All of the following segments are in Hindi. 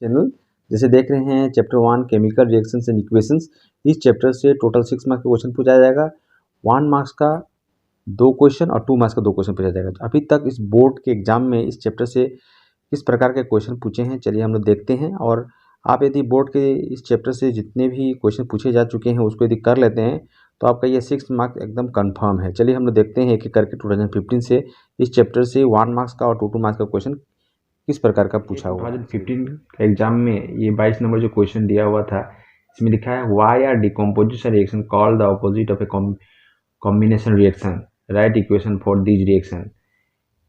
चैनल जैसे देख रहे हैं chapter 1 chemical reactions and equations. इस चैप्टर से टोटल 6 मार्क्स का क्वेश्चन पूछा जाएगा। 1 मार्क्स का 2 क्वेश्चन और 2 मार्क्स का 2 क्वेश्चन पूछा जाएगा। तो अभी तक इस बोर्ड के एग्जाम में इस चैप्टर से किस प्रकार के क्वेश्चन पूछे हैं चलिए हम लोग देखते हैं। और आप यदि बोर्ड के इस चैप्टर से जितने भी क्वेश्चन पूछे जा चुके हैं उसको यदि कर लेते हैं तो आपका ये 6 मार्क्स एकदम कंफर्म है। चलिए हम लोग देखते हैं एक एक करके 2015 से इस चैप्टर से 1 मार्क्स का और 2 मार्क्स का क्वेश्चन किस प्रकार का पूछा हुआ है। 2015 के एग्जाम में ये 22 नंबर जो क्वेश्चन दिया हुआ था इसमें लिखा है why are decomposition reaction called the opposite of a combination reaction, write equation for this reaction.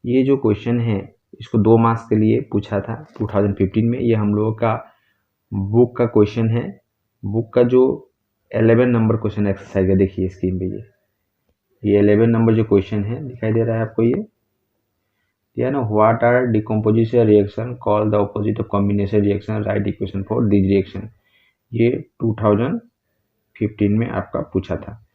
ये जो क्वेश्चन है इसको 2 मार्क्स के लिए पूछा था 2015 में। ये हम लोगों का बुक का क्वेश्चन है। बुक का जो 11 नंबर क्वेश्चन एक्सरसाइज है, देखिए स्क्रीन पे ये 11 नंबर जो क्वेश्चन है दिखाई दे रहा है आपको। ये ना what are decomposition reaction call the opposite of combination reaction, write equation for this reaction. ये 2015 में आपका पूछा था।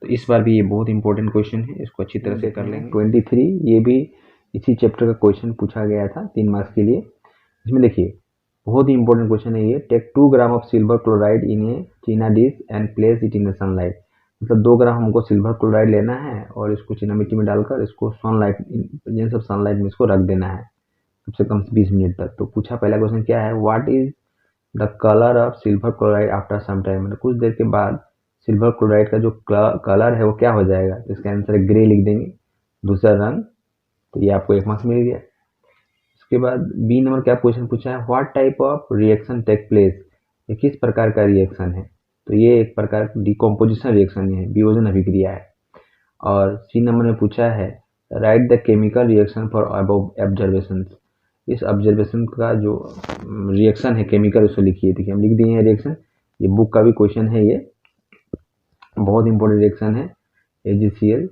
तो इस बार भी ये बहुत इंपॉर्टेंट क्वेश्चन है, इसको अच्छी तरह से कर लेंगे। 23 ये भी इसी चैप्टर का क्वेश्चन पूछा गया था 3 मार्क्स के लिए। इसमें देखिए बहुत ही इंपॉर्टेंट क्वेश्चन है ये। Take 2 gram of silver chloride in a china dish and place it in sunlight. मतलब 2 ग्राम हमको सिल्वर क्लोराइड लेना है और इसको चीना मिट्टी में डालकर इसको सनलाइट, इन सब सनलाइट में इसको रख देना है कम से कम 20 मिनट तक। तो पूछा पहला क्वेश्चन क्या है, what is the colour of silver chloride after some time. मतलब कुछ देर के बाद सिल्वर क्लोराइड का जो कलर है वो क्या हो जाएगा। तो इसका आंसर ग्रे लिख देंगे, दूसरा रंग। तो ये आपको 1 मार्क्स मिल गया। उसके बाद बी नंबर क्या क्वेश्चन पूछा है, what type of reaction take place. ये किस प्रकार का रिएक्शन है। तो ये एक प्रकार की डिकम्पोजिशन रिएक्शन है, वियोजन अभिक्रिया है। और सी नंबर में पूछा है right the chemical reaction for above observation. इस ऑब्जर्वेशन का जो रिएक्शन है केमिकल उसको लिखिए। देखिए हम लिख दिए हैं रिएक्शन। ये बुक का भी क्वेश्चन है, ये बहुत इंपॉर्टेंट रिएक्शन है। AgCl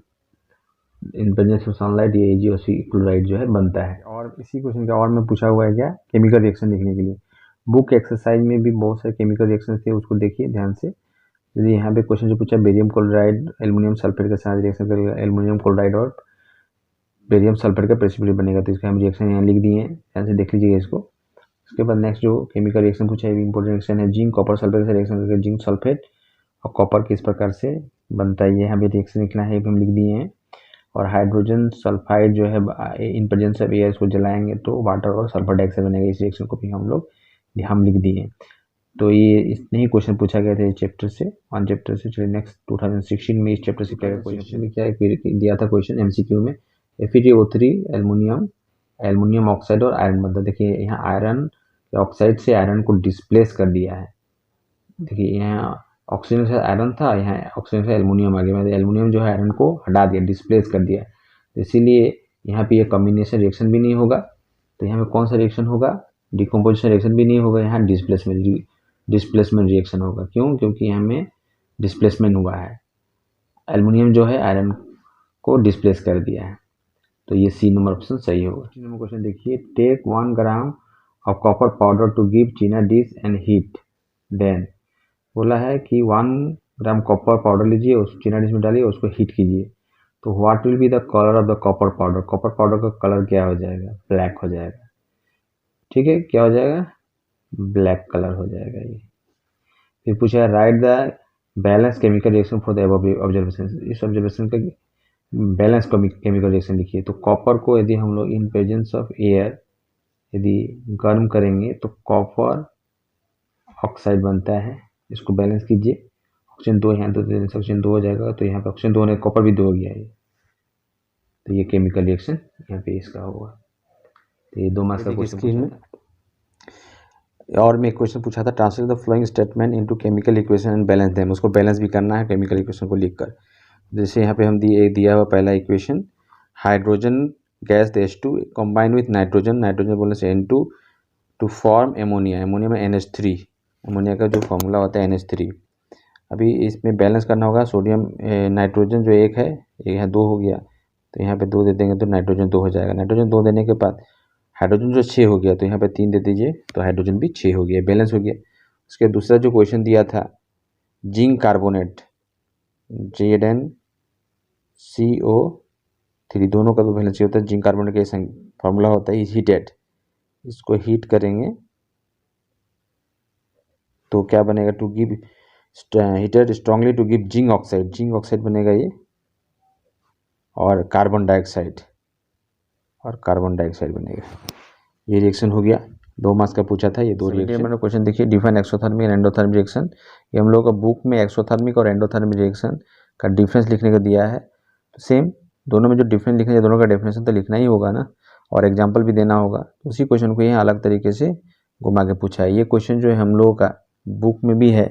in presence of sunlight ये AgOC क्लोराइड जो है बनता है। और इसी क्वेश्चन का और में पूछा हुआ है क्या, केमिकल रिएक्शन लिखने के लिए। बुक एक्सरसाइज में भी बहुत सारे केमिकल रिएक्शन थे, उसको देखिए ध्यान से। यदि यहाँ पे क्वेश्चन जो पूछा बेरियम क्लोराइड एल्युमिनियम सल्फेट के साथ रिएक्शन करेगा, एल्युमिनियम क्लोराइड और बेरियम सल्फेट का प्रेसिपिटेट बनेगा। तो इसका हम रिएक्शन यहाँ लिख दिए हैं, ध्यान से देख लीजिएगा इसको। उसके बाद नेक्स्ट जो केमिकल रिएक्शन पूछा है इंपॉर्टेंट रिएक्शन है जिंक कॉपर सल्फेट से रिएक्शन करके जिंक सल्फेट और कॉपर किस प्रकार से बनता है। ये यहाँ पे रिएक्शन लिखना है, हम लिख दिए हैं। और हाइड्रोजन सल्फाइड जो है इन प्रेजेंस ऑफ एयर इसको जलाएंगे तो वाटर और सल्फर डाइऑक्साइड बनेगा। इस रिएक्शन को भी हम लिख दिए। तो ये इतने ही क्वेश्चन पूछा गया था इस चैप्टर से, 1 चैप्टर से। चलिए नेक्स्ट 2016 में इस चैप्टर से क्या क्वेश्चन क्या दिया था क्वेश्चन MCQ में, FeTO3 एल्युमिनियम ऑक्साइड और आयरन। मतलब देखिए यहाँ आयरन ऑक्साइड से आयरन को डिस्प्लेस कर दिया है। देखिए यहाँ ऑक्सीजन से आयरन था, यहाँ ऑक्सीजन से एल्युमिनियम आ गया। मतलब एल्युमिनियम जो है आयरन को हटा दिया, डिस्प्लेस कर दिया। तो इसीलिए यहाँ पे ये कॉम्बिनेशन रिएक्शन भी नहीं होगा। तो यहाँ पे कौन सा रिएक्शन होगा, डिकम्पोजिशन रिएक्शन भी नहीं होगा, यहाँ डिस्प्लेसमेंट रिएक्शन होगा। क्यों, क्योंकि यहाँ में डिस्प्लेसमेंट हुआ है, एल्युमिनियम जो है आयरन को डिस्प्लेस कर दिया है। तो ये सी नंबर ऑप्शन सही होगा। नंबर क्वेश्चन देखिए, take 1 gram of copper powder to give china dish and heat then. बोला है कि 1 ग्राम कॉपर पाउडर लीजिए, उस चीना डिश में डालिए, उसको हीट कीजिए। तो what will be the colour of the copper powder. Copper powder का कलर क्या हो जाएगा, ब्लैक हो जाएगा। ठीक है, क्या हो जाएगा, ब्लैक कलर हो जाएगा ये। फिर पूछा है right the balance chemical reaction for the above observation. इस ऑब्जर्वेशन का बैलेंस केमिकल रिएक्शन लिखिए। तो कॉपर को यदि हम लोग इन प्रेजेंस ऑफ एयर यदि गर्म करेंगे तो कॉपर ऑक्साइड बनता है, इसको बैलेंस कीजिए। ऑक्सीजन 2 यहाँ 2 देने से ऑक्सीजन 2 हो जाएगा। तो यहाँ पे ऑक्सीजन 2 होने कॉपर भी 2 हो गया है। तो ये केमिकल रिएक्शन यहाँ पे इसका होगा। तो ये 2 मार्क्स का क्वेश्चन पूछा था। और मैं क्वेश्चन पूछा था translate the following statement into chemical equation and balance them. उसको बैलेंस भी करना है केमिकल इक्वेशन को लिखकर। जैसे यहाँ पे हम दिया हुआ पहला equation, hydrogen gas H2 combine with nitrogen, nitrogen बोलने से N2 to form ammonia, ammonia में NH3, एमोनिया का जो फॉर्मूला होता है NH3। अभी इसमें बैलेंस करना होगा, सोडियम नाइट्रोजन जो 1 है, ये यहाँ 2 हो गया। तो यहाँ पे 2 दे देंगे तो नाइट्रोजन 2 हो जाएगा। नाइट्रोजन 2 देने के बाद हाइड्रोजन जो 6 हो गया, तो यहाँ पे 3 दे दीजिए तो हाइड्रोजन भी 6 हो गया, बैलेंस हो गया। उसके दूसरा जो क्वेश्चन दिया था जिंक कार्बोनेट ZnCO3, दोनों का तो बैलेंस होता है। जिंक कार्बोनेट का फॉर्मूला होता है हीटेड, इसको हीट करेंगे तो क्या बनेगा, to give heater strongly to give zinc oxide बनेगा ये, और कार्बन डाइऑक्साइड बनेगा। ये रिएक्शन हो गया, 2 मार्क्स का पूछा था ये 2 रिएक्शन। क्वेश्चन देखिए, define exothermic and endothermic reaction. ये हम लोग का बुक में एक्सोथर्मिक और एंडोथर्मिक रिएक्शन का डिफरेंस लिखने को दिया है। तो सेम दोनों में जो डिफरेंस लिखना है, दोनों का डेफिनेशन तो लिखना ही होगा ना, और एग्जाम्पल भी देना होगा। उसी क्वेश्चन को यहाँ अलग तरीके से घुमा के पूछा है। ये क्वेश्चन जो है हम लोगों का बुक में भी है,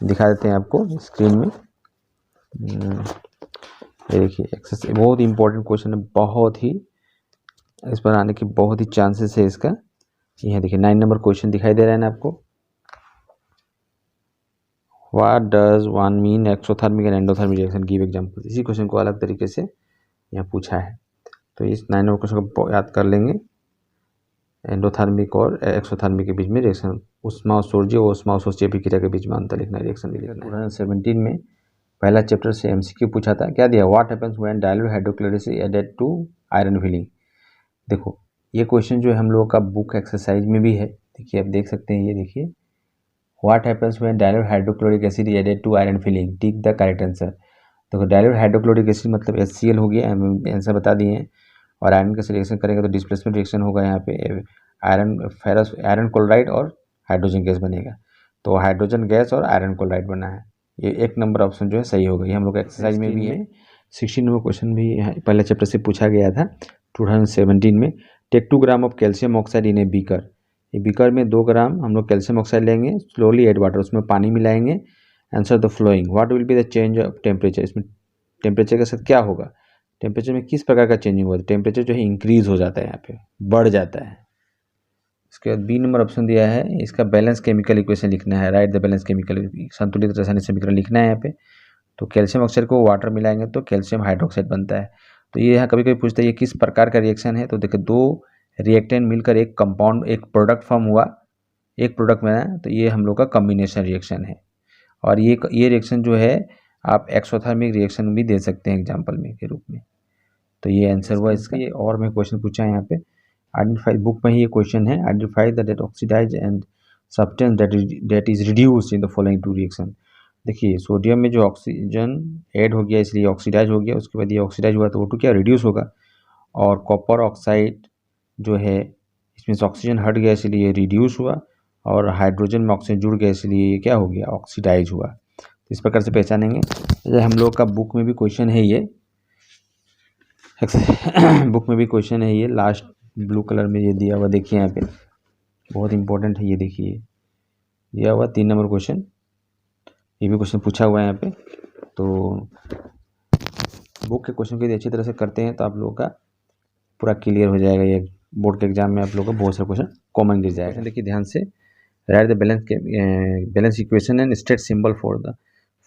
दिखा देते हैं आपको स्क्रीन में। ये देखिए एक्सरसाइज, बहुत इंपॉर्टेंट क्वेश्चन है, बहुत ही इस पर आने के बहुत ही चांसेस है इसका। यहाँ देखिए 9 नंबर क्वेश्चन दिखाई दे रहा है ना आपको। What does one mean exothermic and endothermic reaction, give example. इसी क्वेश्चन को अलग तरीके से यहाँ पूछा है। तो इस 9 नंबर क्वेश्चन को याद कर लेंगे। एंडोथर्मिक और एक्सोथर्मिक के बीच में रिएक्शन, ऊष्माउत्सर्जक और ऊष्माउत्सर्जक अभिक्रिया के बीच में अंतर लिखना है, रिएक्शन भी लिखना है। 2017 में पहला चैप्टर से एमसीक्यू पूछा था। क्या दिया, what happens when dilute hydrochloric acid added to iron filing. देखो ये क्वेश्चन जो है हम लोगों का बुक एक्सरसाइज में भी है। देखिए आप देख सकते हैं, ये देखिए, what happens when dilute hydrochloric acid added to iron filing, tick the correct answer. देखो डाइल्यूट हाइड्रोक्लोरिक एसिड मतलब HCl हो गया, आंसर बता दिए हैं। और आयरन का रिएक्शन करेंगे तो डिस्प्लेसमेंट रिएक्शन होगा, यहाँ पे आयरन क्लोराइड और हाइड्रोजन गैस बनेगा। तो हाइड्रोजन गैस और आयरन क्लोराइड बना है। ये 1 नंबर ऑप्शन जो है सही होगा। ये हम लोग एक्सरसाइज में भी है। 16 नंबर क्वेश्चन भी यहाँ पहले चैप्टर से पूछा गया था 2017 में। Take 2 gram of calcium oxide in a beaker. ये बीकर में 2 ग्राम हम लोग कैल्शियम ऑक्साइड लेंगे, स्लोली एड वाटर, उसमें पानी मिलाएंगे। Answer the following, what will be the change of temperature. इसमें टेम्परेचर के साथ क्या होगा, टेम्परेचर में किस प्रकार का चेंजिंग होगा। टेम्परेचर जो है इंक्रीज हो जाता है, यहाँ पे बढ़ जाता है। इसके बाद बी नंबर ऑप्शन दिया है, इसका बैलेंस केमिकल इक्वेशन लिखना है। राइट द बैलेंस केमिकल, संतुलित रासायनिक समीकरण लिखना है यहाँ पे। तो कैल्शियम ऑक्साइड को वाटर मिलाएंगे तो कैल्शियम हाइड्रोक्साइड बनता है। तो ये यहाँ कभी कभी पूछता है ये किस प्रकार का रिएक्शन है। तो देखो 2 रिएक्टेंट मिलकर एक कंपाउंड, एक प्रोडक्ट फॉर्म हुआ, एक प्रोडक्ट बना, तो ये हम लोग का कॉम्बिनेशन रिएक्शन है। और ये रिएक्शन जो है आप एक्सोथर्मिक रिएक्शन भी दे सकते हैं एग्जाम्पल में के रूप में। तो ये आंसर हुआ इसका। ये और मैं क्वेश्चन पूछा है यहाँ पे, आइडेंटिफाई, बुक में ही ये क्वेश्चन है, identify the that oxidise and substance that is reduced in the following 2 reaction. देखिए सोडियम में जो ऑक्सीजन ऐड हो गया इसलिए ऑक्सीडाइज हो गया, उसके बाद ये ऑक्सीडाइज हुआ तो O2 क्या रिड्यूस होगा। और कॉपर ऑक्साइड जो है इसमें से ऑक्सीजन हट गया इसलिए ये रिड्यूस हुआ, और हाइड्रोजन में ऑक्सीजन जुड़ गया इसलिए ये क्या हो गया, ऑक्सीडाइज हुआ। तो इस प्रकार से पहचानेंगे। जैसे हम लोग का बुक में भी क्वेश्चन है ये बुक में भी क्वेश्चन है ये, लास्ट ब्लू कलर में ये दिया हुआ, देखिए यहाँ पे बहुत इंपॉर्टेंट है। ये देखिए दिया हुआ 3 नंबर क्वेश्चन, ये भी क्वेश्चन पूछा हुआ है यहाँ पे। तो बुक के क्वेश्चन को यदि अच्छी तरह से करते हैं तो आप लोगों का पूरा क्लियर हो जाएगा। ये बोर्ड के एग्जाम में आप लोगों का बहुत सारे क्वेश्चन कॉमन गिर जाएगा। देखिए ध्यान से, write the balance equation and state symbol for the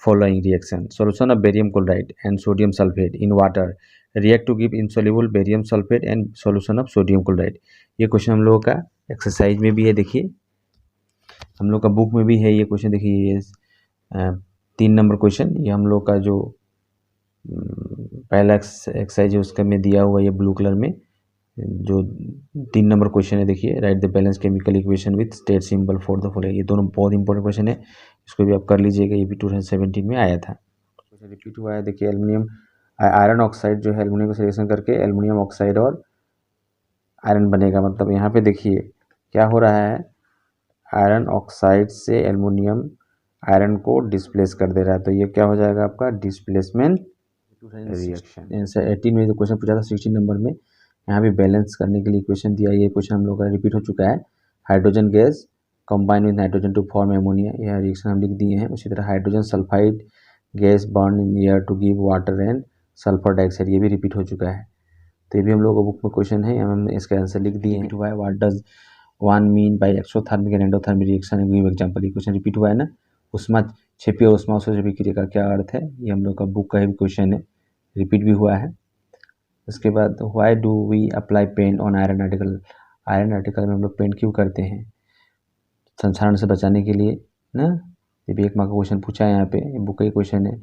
following reaction. Solution of barium chloride and sodium sulphate in water react to give insoluble barium sulphate and solution of sodium chloride. ये क्वेश्चन हम लोगों का एक्सरसाइज में भी है। देखिए हम लोग का बुक में भी है ये क्वेश्चन। देखिए ये 3 नंबर क्वेश्चन, ये हम लोग का जो पहला एक्सरसाइज है उसका में दिया हुआ, ये ब्लू कलर में जो 3 नंबर क्वेश्चन है। देखिए right the balance chemical equation with state symbol for the following. ये दोनों बहुत इंपॉर्टेंट क्वेश्चन है, इसको भी आप कर लीजिएगा। ये भी 2017 में आया था, रिपीट हुआ है। देखिए एल्युमिनियम आयरन ऑक्साइड जो है एल्युमिनियम को रिएक्शन करके एल्युमिनियम ऑक्साइड और आयरन बनेगा। मतलब यहाँ पे देखिए क्या हो रहा है, आयरन ऑक्साइड से एल्युमिनियम आयरन को डिस्प्लेस कर दे रहा है। तो ये क्या हो जाएगा आपका डिस्प्लेसमेंट रिएक्शन। 18 में जो क्वेश्चन पूछा था 16 नंबर में, यहाँ भी बैलेंस करने के लिए इक्वेशन दिया। ये क्वेश्चन हम लोग का रिपीट हो चुका है। Hydrogen gas combine with nitrogen to form ammonia, यह रिएक्शन हम लिख दिए हैं। उसी तरह hydrogen sulphide gas burn in air to give water and sulphur dioxide, ये भी रिपीट हो चुका है। तो ये भी हम लोग को बुक में क्वेश्चन है, हमने इसका आंसर लिख दिए हैं। हुआ है what does one mean by exothermic and endothermic reaction, give example. ये क्वेश्चन रिपीट हुआ है ना। उष्मा क्षेपीय उष्मा अभिक्रिया का क्या अर्थ है, ये हम लोग का बुक का ही क्वेश्चन है, रिपीट भी हुआ है। उसके बाद why do we apply paint on iron article. Iron article में हम लोग पेंट क्यों करते हैं, संक्षारण से बचाने के लिए ना। ये भी 1 मार्क का क्वेश्चन पूछा है यहाँ पे, बुक का ही क्वेश्चन है।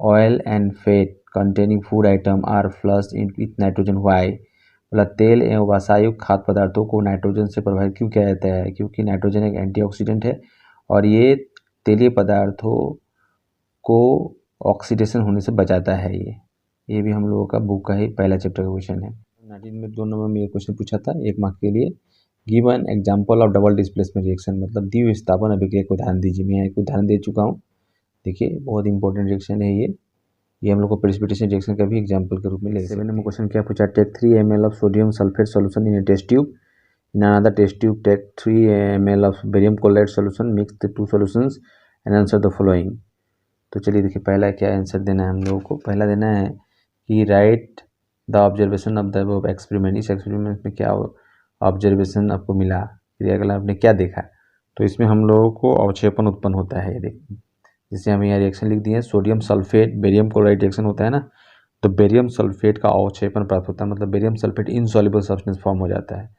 Oil and fat containing food item are flushed in with nitrogen, why. मतलब तेल एवं वसायुक्त खाद्य पदार्थों को नाइट्रोजन से प्रभावित क्यों किया जाता है, क्योंकि नाइट्रोजन एक एंटीऑक्सीडेंट है और ये तेलीय पदार्थों को ऑक्सीडेशन होने से बचाता है। ये भी हम लोगों का बुक का ही पहला चैप्टर का क्वेश्चन है। 19 में 2 नंबर में ये क्वेश्चन पूछा था 1 मार्क के लिए। Give an example of double displacement reaction, मतलब द्विविस्थापन अभिक्रिया को उदाहरण दीजिए। मैं यहाँ एक उदाहरण दे चुका हूँ। देखिए बहुत इंपॉर्टेंट रिएक्शन है ये हम लोग को प्रेसिपिटेशन रिएक्शन का भी एग्जाम्पल के रूप में ले सकते हैं। 7 नंबर क्वेश्चन क्या पूछा, take 3 ml of sodium sulphate solution in a test tube. In another test tube, take 3 ml of barium chloride solution, mix the two solutions and answer the following। तो चलिए देखिए पहला क्या आंसर देना है हम लोगों को। पहला देना है कि right the observation of the experiment. इस एक्सपेरिमेंट में क्या ऑब्जर्वेशन आपको मिला, क्रियाकलाप आपने क्या देखा। तो इसमें हम लोगों को अवक्षेपण उत्पन्न होता है। देखिए जैसे हम यहाँ रिएक्शन लिख दिए, sodium sulphate barium chloride reaction होता है ना, तो बेरियम सल्फेट का अवक्षेपण प्राप्त होता है, मतलब barium sulphate insoluble substance form हो जाता है।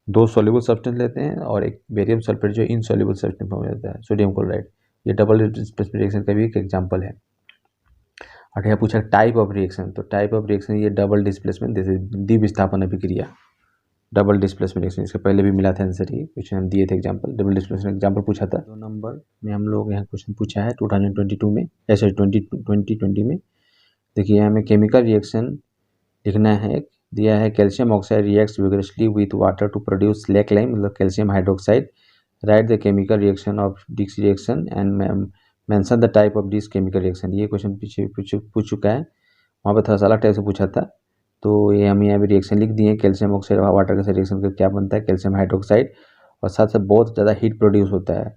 2 सॉल्युबल सब्सटेंस लेते हैं और एक बेरियम सल्फेट जो इनसॉल्युबल सब्सटेंस फॉर्म हो जाता है, सोडियम क्लोराइड। ये डबल डिस्प्लेसमेंट रिएक्शन का भी एक एग्जांपल है। और यहाँ पूछा टाइप ऑफ रिएक्शन, तो टाइप ऑफ रिएक्शन ये डबल डिस्प्लेसमेंट, जैसे द्विविस्थापन अभिक्रिया, डबल डिस्प्लेसमेंट रिएक्शन। इसके पहले भी मिला था आंसर, ये क्वेश्चन हम दिए थे एग्जांपल, डबल डिस्प्लेसमेंट एग्जांपल पूछा था। 2 नंबर में हम लोग यहाँ क्वेश्चन पूछा है 2022 में, ऐसे 2020 में। देखिए यहाँ हमें केमिकल रिएक्शन लिखना है, दिया है calcium oxide reacts vigorously with water to produce slaked lime, मतलब calcium hydroxide. Write the chemical reaction of this reaction and mention the type of this chemical reaction. ये क्वेश्चन पीछे पूछ चुका है, वहाँ पर थोड़ा सा अलग टाइप से पूछा था। तो ये हम यहाँ भी रिएक्शन लिख दिए, कैल्शियम ऑक्साइड और वाटर के साथ रिएक्शन करके क्या बनता है, कैल्शियम हाइड्रोक्साइड, और साथ साथ बहुत ज़्यादा हीट प्रोड्यूस होता है।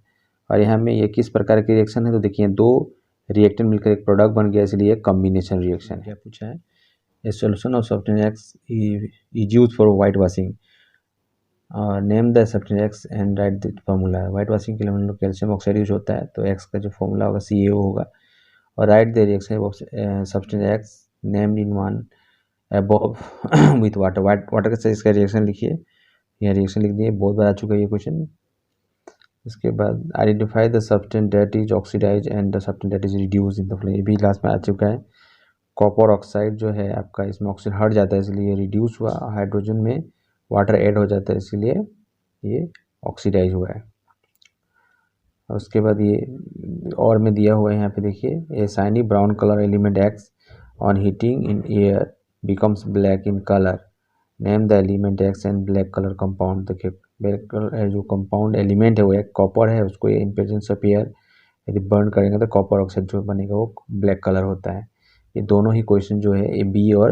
और यहाँ में ये किस प्रकार की रिएक्शन है, तो देखिए 2 रिएक्टेंट मिलकर एक प्रोडक्ट बन गया, इसलिए कॉम्बिनेशन रिएक्शन है। क्या पूछा है, A solution of substance X is used for white washing। Name the substance X and write the formula। white washing के लिए हम लोग कैल्शियम ऑक्साइड यूज होता है, तो X का जो फॉर्मूला होगा CaO होगा। और right the reaction of substance X named in one above with water. Water के साथ इसका रिएक्शन लिखिए, यहाँ रिएक्शन लिख दिए, बहुत बार आ चुका है ये क्वेश्चन। इसके बाद identify the substance that is oxidise and the substance that is reduce in the flow. ये भी लास्ट में आ चुका है। कॉपर ऑक्साइड जो है आपका, इसमें ऑक्सीजन हट जाता है इसलिए रिड्यूस हुआ, हाइड्रोजन में वाटर ऐड हो जाता है इसलिए ये ऑक्सीडाइज हुआ है। और उसके बाद ये और में दिया हुआ है यहाँ पे देखिए, a shiny brown colour element X on heating in air becomes black in colour. Name the element X and black colour compound. देखिए ब्लैक कलर जो कंपाउंड एलिमेंट है वो एक कॉपर है, उसको इन प्रेजेंस ऑफ एयर यदि बर्न करेंगे तो कॉपर ऑक्साइड जो बनेगा वो ब्लैक कलर होता है। ये दोनों ही क्वेश्चन जो है ए बी और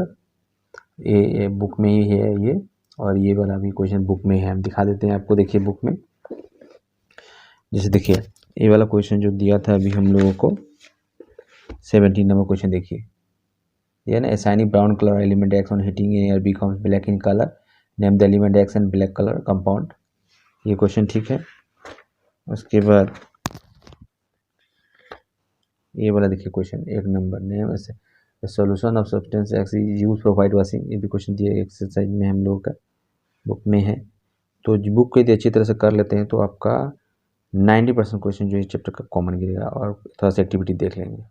ए बुक में ही है ये, और ये वाला भी क्वेश्चन बुक में है। हम दिखा देते हैं आपको, देखिए बुक में, जैसे देखिए ये वाला क्वेश्चन जो दिया था अभी हम लोगों को 17 नंबर क्वेश्चन देखिए, ये ना a shiny brown colour element X on heating in air becomes black in colour. Name the element X and black colour compound. ये क्वेश्चन ठीक है। उसके बाद ये वाला देखिए क्वेश्चन 1 नंबर, नेम ऐसे solution of substance X is use for white washing. ये भी क्वेश्चन दिया एक्सरसाइज में हम लोगों का बुक में है। तो बुक को यदि अच्छी तरह से कर लेते हैं तो आपका 90% क्वेश्चन जो है चैप्टर का कॉमन गिरेगा, और थोड़ा सा एक्टिविटी देख लेंगे।